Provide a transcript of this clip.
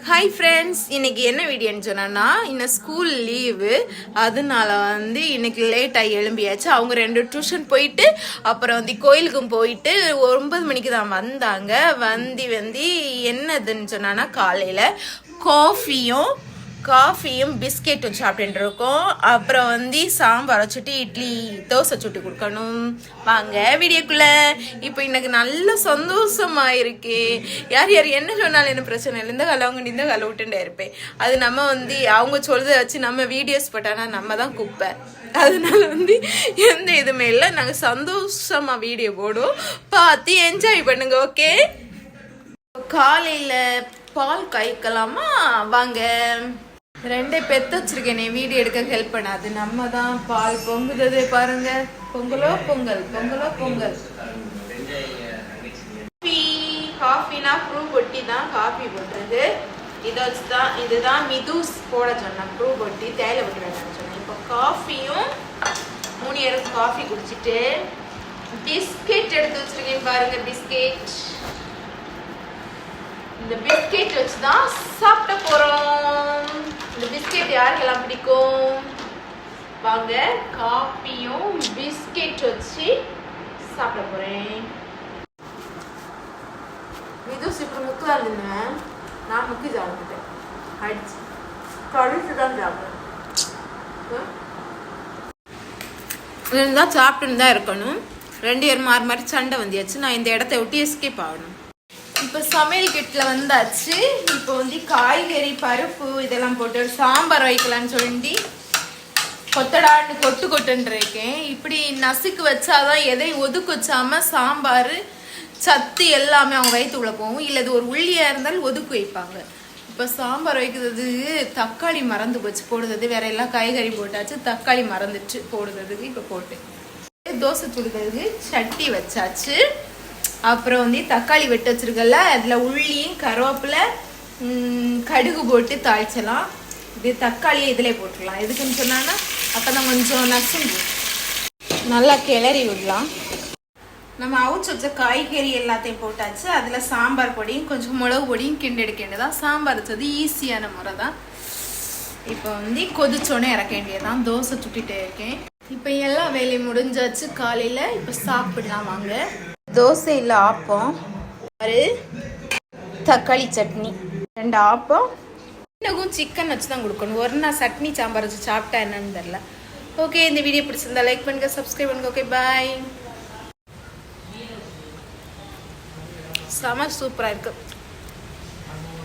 Hi friends, இன்னைக்கு என்ன வீடியோன்னு சொன்னா இன்னும் ஸ்கூல் லீவு, அதனால இன்னைக்கு லேட்டாகி எழும்பியாச்சு. அவங்க 2 டியூஷன் போயிட்டு அப்புறம் கோயிலுக்கும் போயிட்டு 9 மணிக்கு தான் வந்தாங்க. என்னதுன்னு சொன்னா காலையில் காஃபியும் பிஸ்கெட்டும் சாப்பிட்டு இருக்கோம். அப்புறம் சாம்பார் வச்சுட்டு இட்லி தோசை சுட்டு கொடுக்கணும். வாங்க வீடியோக்குள்ள. இப்போ எனக்கு நல்ல சந்தோஷமா இருக்கு. யார் என்ன சொன்னாலும் என்ன பிரச்சனை இல்லை. இந்த காலை அவங்க இந்த காலை விட்டுட்டே இருப்பேன். அது நம்ம அவங்க சொல்றதை வச்சு நம்ம வீடியோஸ் போட்டானா நம்ம தான் குப்பை. அதனால எந்த இதுவுமே இல்லை. நாங்கள் சந்தோஷமா வீடியோ போடுவோம், பார்த்து என்ஜாய் பண்ணுங்க. ஓகே, காலையில் பால் காய்க்கலாமா? வாங்க. 2 பெத்து வச்சிருக்கேன், வீடியோ எடுக்க ஹெல்ப் பண்ணாது. நம்ம தான் பால் பொங்குதே பாருங்க. பொங்கலோ பொங்கல். காஃபினா ப்ரூ பொட்டி தான் காஃபி போட்டுறது. இதுதான் மிதூஸ் போட சொன்னேன். ப்ரூ பொட்டி தேயிலை போட்டுருவேன் சொன்னேன். இப்போ காஃபியும் 3 நேரம் காஃபி குடிச்சிட்டு பிஸ்கெட் எடுத்து வச்சிருக்கேன் பாருங்க. இந்த பிஸ்கெட் வச்சு தான் சாப்பிட போறோம். இந்த பிஸ்கெட் யாருக்கெல்லாம் பிடிக்கும்? வாங்க, காஃபியும் பிஸ்கெட் வச்சு சாப்பிட போறேன். இது சூப்பர் முக்கா இருந்தேன். நான் முக்கி சாப்பிட்டுட்டேன். அடிச்சு கழிச்சு தான் சாப்பிடுறேன். சாப்பிட்டுன்னு தான் இருக்கணும். 2 பேரும் மாறி சண்டை வந்தியாச்சு. நான் இந்த இடத்த விட்டு எஸ்கேப் ஆகணும். இப்போ சமையல் கிட்டில் வந்தாச்சு. இப்போ காய்கறி பருப்பு இதெல்லாம் போட்டு சாம்பார் வைக்கலான்னு சொல்லி கொத்தடான்னு கொட்டுன்னு இருக்கேன். இப்படி நசுக்கு வச்சாதான் எதையும் ஒதுக்கு வச்சாம சாம்பார் சத்து எல்லாமே அவங்க வயிற்றுக்குள்ள போகும். இல்லை இது ஒரு உள்ளியாக இருந்தாலும் ஒதுக்கு வைப்பாங்க. இப்போ சாம்பார் வைக்கிறது தக்காளி மறந்து போச்சு போடுறது. வேற எல்லாம் காய்கறி போட்டாச்சு, தக்காளி மறந்துட்டு போடுறதுக்கு இப்போ போட்டு தோசை சுடுறதுக்கு சட்டி வச்சாச்சு. அப்புறம் தக்காளி வெட்டு வச்சிருக்கல, அதில் உள்ளியும் கருவேப்பிலை கடுகு போட்டு தாளிச்சலாம். இது தக்காளியை இதிலே போட்டுடலாம். எதுக்குன்னு சொன்னான்னா அப்போ தான் கொஞ்சம் நசுங்கும். நல்லா கிளறி விடலாம். நம்ம அவுச்சு வச்ச காய்கறி எல்லாத்தையும் போட்டாச்சு. அதில் சாம்பார் பொடியும் கொஞ்சம் மிளகு பொடியும் கிண்டெடுக்கேண்டதான். சாம்பார் வச்சது ஈஸியான முறை தான். இப்போ கொதிச்சோன்னே இறக்க வேண்டியதான். தோசை சுட்டிகிட்டே இருக்கேன். இப்போ எல்லா வேலையும் முடிஞ்சாச்சு காலையில். இப்போ சாப்பிடலாம் வாங்க. தோசையில் ஆப்பம், தக்காளி சட்னி, 2 ஆப்பம். இன்னும் சிக்கன் வச்சு தான் கொடுக்கணும். ஒரு நாள் சட்னி சாம்பார் வச்சு சாப்பிட்டா என்னன்னு தெரியல. ஓகே, இந்த வீடியோ பிடிச்சிருந்தா லைக் பண்ணுங்க, சப்ஸ்கிரைப் பண்ணுங்க. ஓகே, பாய். செம சூப்பராக இருக்கு.